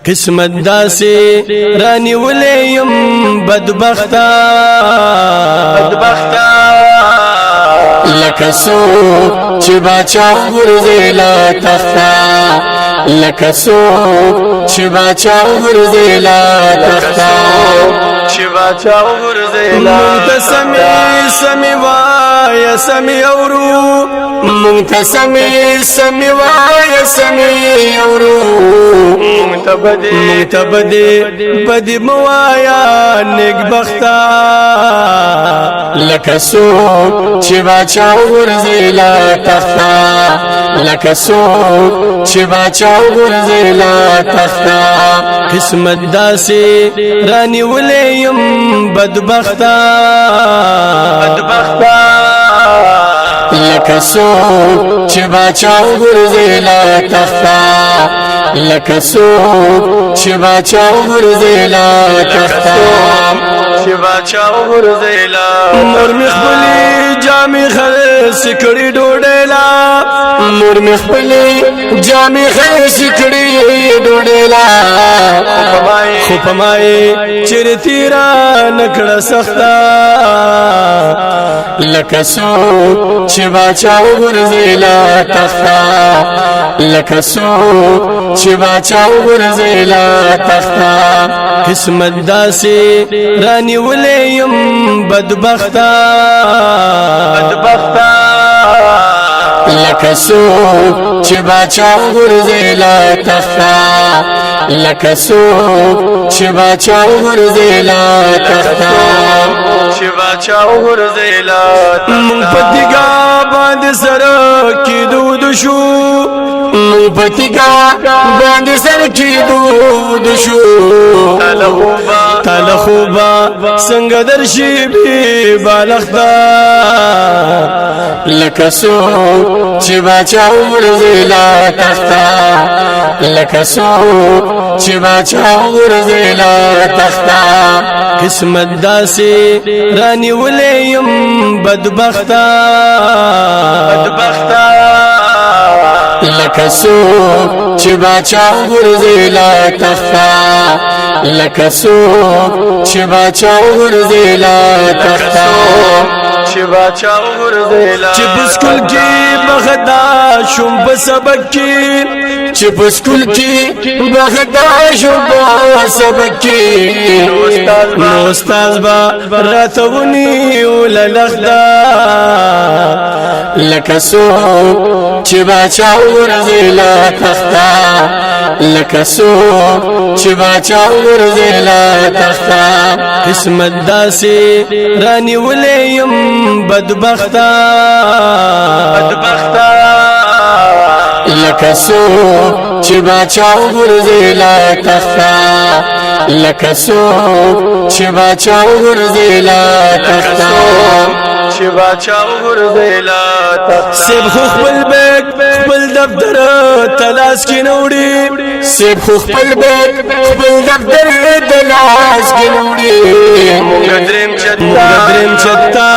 قسمت داسې رانیولې يم بدبختا لکه څوک چې باچا ورځي لا تختا لکه څوک چې باچا ورځي لا تختا سمي وای سمي اورو سمي وای سمي اورو بدی موایا نیک بختا لکه څوک چې باچا ورځي لا تختا لکه څوک چې باچا ورځي لا تختا قسمت داسې رانیولې يم بدبختا لکه څوک چې باچا ورځي لا تختا لکه څوک چې باچا ورځي لا تختا مور مخبلی جامې خرس کړي ډوډېلا مور مخبلی جامې خرس کړي ډوډېلا خو پمای چرتی را نکړه سختا لکه څوک چې باچا ورځي لا تختا لکه څوک چې باچا ورځي لا تختا قسمت داسې رانیولې يم بدبختا لکه څوک چې باچا ورځي لا تختا لکه څوک چې باچا ورځي لا تختا مونږ پتیګا باندې سره کې دود شو مونږ پتیګا باندې سره کې دود شو تاله خوبا څنګه درشي به بالغدا لکه څوک چې باچا ورځي لا تختا لکه څوک چې باچا ورځي لا تختا قسمت داسې رانیولې يم بدبختا لکه څوک چې باچا ورځي لا تختا لکه څوک چې باچا ورځي لا تختا چې بسکول کې بغدا شوم په سبق کې چې بسکول کې بغدا شوم په سبق کې نو استاد با راتونی وللخدا لکه څوک چې باچا ورځي لا تختا لکه څوک چې باچا ورځي لا تختا قسمت داسې رانیولې يم بدبختا لکه څوک چې باچا ورځي لا تختا لکه څوک چې باچا ورځي لا تختا سیب خو خپل بیگ خپل دفتر تلاش کې نوړي سیب خو خپل بیگ خپل دفتر تلاش کې نوړي مونږ دریم چتا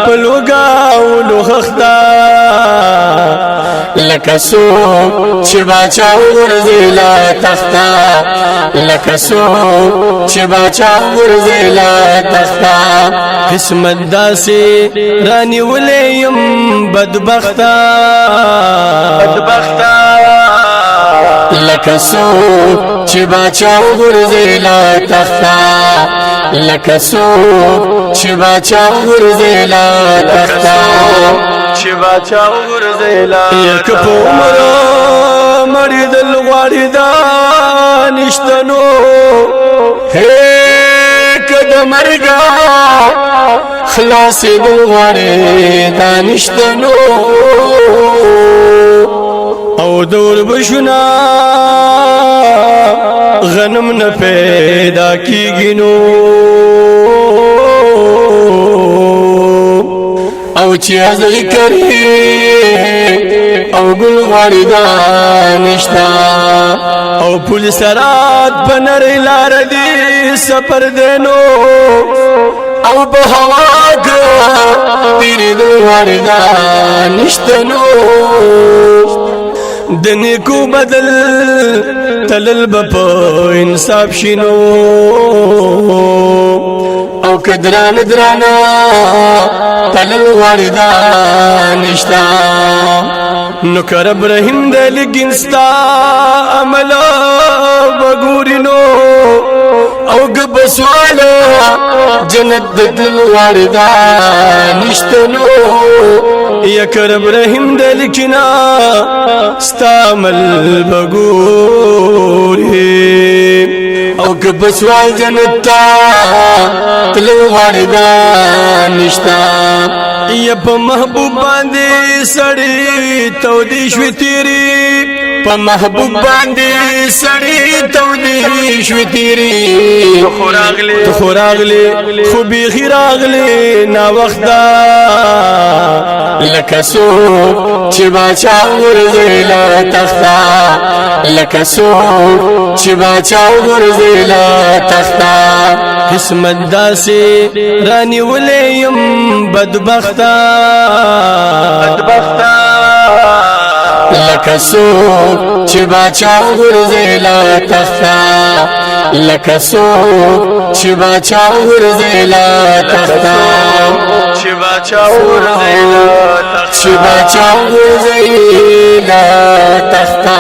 پلوګاو لوخختا لکه څوک چې باچا ورځي لا تختا لکه څوک چې باچا ورځي لا تختا قسمت داسې رانیولې يم بدبختا لکه څوک چې باچا ورځي لا تختا لکه څوک چې باچا ورځي لا تختا یک په عمر مړی دل غواړي دا نشتنو کده مرګا خلاصې دل غواړي دا نشتنو او دور بشنا غنم نه پیدا کیږي نو او چې ازل کوي او ګل غواړي دا نشتا او پولیس رات بنر لار دی سفر دینو او په هوا کې تیرې د غواړي دا نشته نو د نیکو بدل تلل بپا انصاف شینو او کدران درانا تلل واردا نشتا نو کرب رحم دے لیکن ستا عملا بگورینو او گب سوالا جنت دل واردا نشتنو یا کرب رحم دے لیکن ستا عمل بگوری او گب سوال جنت دل واردا نشتا یا پا محبوب باندې سړی تودی شوی تیری پا محبوب باندې سړی تودی شوی تیری تو خوراغلی خوبی خیراغلی نا وقتا لکسو چی باچا ورزیلا تختا لکسو چی باچا ورزیلا تختا قسمت داسی رانی ولیم بدبختا لکسو چی باچا ورزیلا تختا لکسو چی باچا ورزیلا تختا چی باچا ورزیلا چی باچا ورزیلا تختا